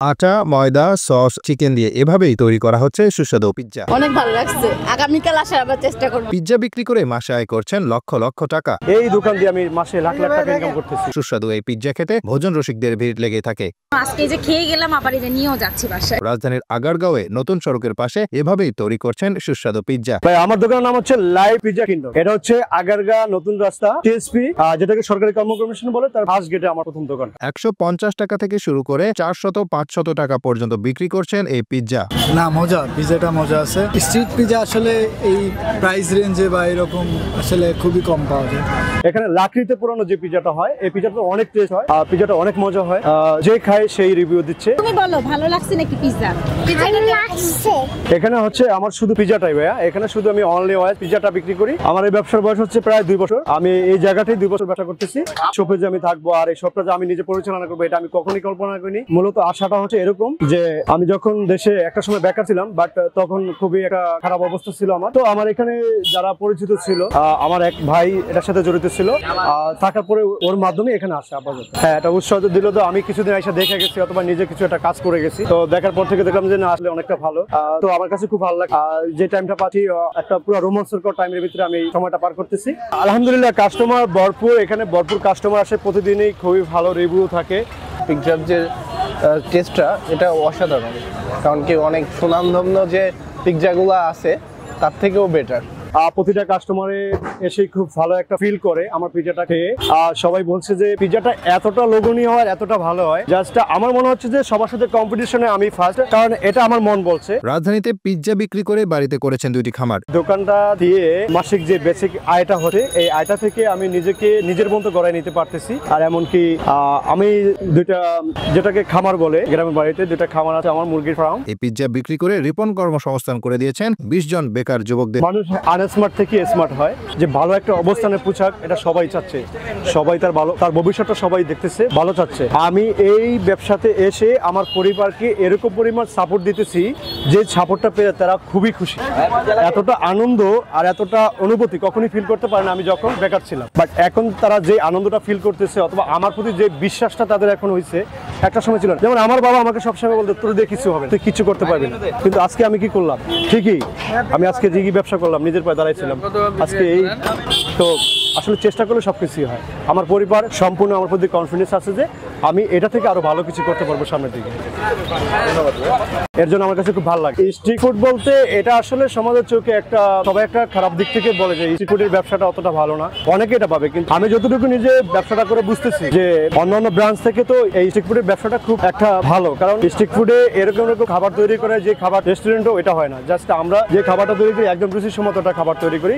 আটা, ময়দা, sauce, chicken দিয়ে এভাবেই তৈরি করা হচ্ছে সুস্বাদু পিৎজা। অনেক ভালো লাগছে, আগামীকাল আসার আবার চেষ্টা করব। পিৎজা বিক্রি করে মাসে আয় করছেন লক্ষ লক্ষ টাকা। এই দোকান দিয়ে আমি মাসে লাখ লাখ টাকা ইনকাম করতেছি। সুস্বাদু এই পিৎজা খেতে ভোজন রসিকদের ভিড় লেগে থাকে। আজকে যে খেয়ে গেলাম, আবার এই যে নিয়েও যাচ্ছি বাসায়। রাজধানীর আগারগাঁওয়ে নতুন সড়কের পাশে এভাবেই তৈরি করছেন সুস্বাদু পিৎজা। ভাই, আমার দোকানের নাম হচ্ছে লাইভ পিৎজা কিংডম। এটা হচ্ছে আগারগাঁও নতুন রাস্তা টিএসপি, যেটাকে সরকারি কর্ম কমিশন বলে, তার ফার্স্ট গেটে আমার প্রথম দোকান। 150 টাকা থেকে শুরু করে 400-500 টাকা পর্যন্ত বিক্রি করছেন এই পিৎজা। না, মজা, পিৎজাটা মজা আছে। স্ট্রিট পিৎজা আসলে এই প্রাইস রেঞ্জে বা এরকম আসলে খুবই কম পাওয়া যায়। এখানে লাকড়িতে পোড়ানো যে পিৎজাটা হয়, এই পিৎজাটা অনেক টেস্ট হয়, পিৎজাটা অনেক মজা হয়। যে খায় সেই রিভিউ দিচ্ছে। তুমি বলো, ভালো লাগছে নাকি পিৎজা? পিৎজাটা লাগছে। এখানে হচ্ছে আমার শুধু পিৎজাটাই ভাইয়া, এখানে শুধু আমি অনলি ওয়াইজ পিৎজাটা বিক্রি করি। আমার এই ব্যবসার বয়স হচ্ছে প্রায় 2 বছর। আমি এই জায়গাটাই 2 বছর ব্যবসা করতেছি। শপে যে আমি থাকবো আর এই শপটা যে আমি নিজে পরিচালনা করবো, এটা আমি কখনোই কল্পনা করিনি। মূলত আশাটা হচ্ছে এরকম যে আমি যখন দেশে একটা সময় বেকার ছিলাম, বাট তখন খুবই একটা খারাপ অবস্থা ছিল আমার। তো আমার এখানে যারা পরিচিত ছিল, আমার এক ভাই এটার সাথে জড়িত ছিল, থাকার পরে ওর মাধ্যমে এখানে আসে আপাতত। হ্যাঁ, এটা উৎসাহ দিল। তো আমি কিছুদিন এসে দেখে গেছি, অথবা নিজে কিছু একটা কাজ করে গেছি। তো দেখার পর থেকে দেখলাম যে না, আসলে অনেকটা ভালো। তো আমার কাছে খুব ভালো লাগে। যে টাইমটা পাচ্ছি, একটা পুরো রোমাঞ্চকর টাইমের ভিতরে আমি সময়টা পার করতেছি। আলহামদুলিল্লাহ, কাস্টমার ভরপুর, এখানে ভরপুর কাস্টমার আসে প্রতিদিনই, খুবই ভালো রিভিউ থাকে। পিৎজার যে টেস্টটা, এটা অসাধারণ। কারণ কি অনেক সুনামধন্য যে পিৎজাগুলো আছে তার থেকেও বেটার। প্রতিটা কাস্টমারে এসে খুব ভালো একটা ফিল করে আমার পিৎজাটা খেয়ে। সবাই বলছে যে পিৎজাটা এতটা লোভনীয় হয়, এতটা ভালো হয়, জাস্ট আমার মনে হচ্ছে যে সবার সাথে কম্পিটিশনে আমি ফার্স্ট, কারণ এটা আমার মন বলছে। রাজধানীতে পিৎজা বিক্রি করে বাড়িতে করেছেন 2টি খামার। দোকানটা দিয়ে মাসিক যে বেসিক আয়টা হচ্ছে, এই আয়টা থেকে আমি নিজেকে নিজের মতো গড়াই নিতে পারতেছি। আর এমনকি আমি 2টা, যেটাকে খামার বলে, গ্রামের বাড়িতে 2টা খামার আছে আমার, মুরগির ফার্ম। এই পিৎজা বিক্রি করে রিপন কর্মসংস্থান করে দিয়েছেন 20 জন বেকার যুবকদের। মানুষ আনস্মার্ট থেকে স্মার্ট হয়, যে ভালো একটা অবস্থানে পোশাক, এটা সবাই চাচ্ছে, সবাই তার ভবিষ্যৎটা সবাই দেখতেছে, ভালো চাচ্ছে। আমি এই ব্যবসাতে এসে আমার পরিবারকে এরকম পরিমাণ সাপোর্ট দিতেছি যে সাপোর্টটা পেয়ে তারা খুবই খুশি। এতটা আনন্দ আর এতটা অনুভূতি কখনই ফিল করতে পারে না আমি যখন বেকার ছিলাম। বাট এখন তারা যে আনন্দটা ফিল করতেছে, অথবা আমার প্রতি যে বিশ্বাসটা তাদের এখন হয়েছে, একটা সময় ছিল না। যেমন আমার বাবা আমাকে সবসময় বলতো, তোর দিয়ে কিছু হবে না, তুই কিছু করতে পারবি না। কিন্তু আজকে আমি কি করলাম? ঠিকই, আমি আজকে ঠিকই ব্যবসা করলাম, নিজের পায়ে দাঁড়াইছিলাম আজকে। এই তো আসলে চেষ্টা করলে সবকিছুই হয়। আমার পরিবার সম্পূর্ণ আমার প্রতি কনফিডেন্স আছে যে আমি এটা থেকে আরো ভালো কিছু করতে পারবো সামনের দিকে। এর জন্য আমার কাছে খুব ভালো লাগে। স্ট্রিট ফুড বলতে এটা আসলে সমাজের চোখে একটা, সবাই একটা খারাপ দিক থেকে বলে যে স্ট্রিট ফুডের ব্যবসাটা অতটা ভালো না, অনেকে এটা পাবে। কিন্তু আমি যতটুকু নিজে ব্যবসাটা করে বুঝতেছি যে অন্যান্য ব্রাঞ্চ থেকে তো এই স্ট্রিট ফুডের ব্যবসাটা খুব একটা ভালো। কারণ স্ট্রিট ফুডে এরকম খাবার তৈরি করে, যে খাবার রেস্টুরেন্টও এটা হয় না, জাস্ট আমরা যে খাবারটা তৈরি করি একদম রুচিসম্মত খাবার তৈরি করি।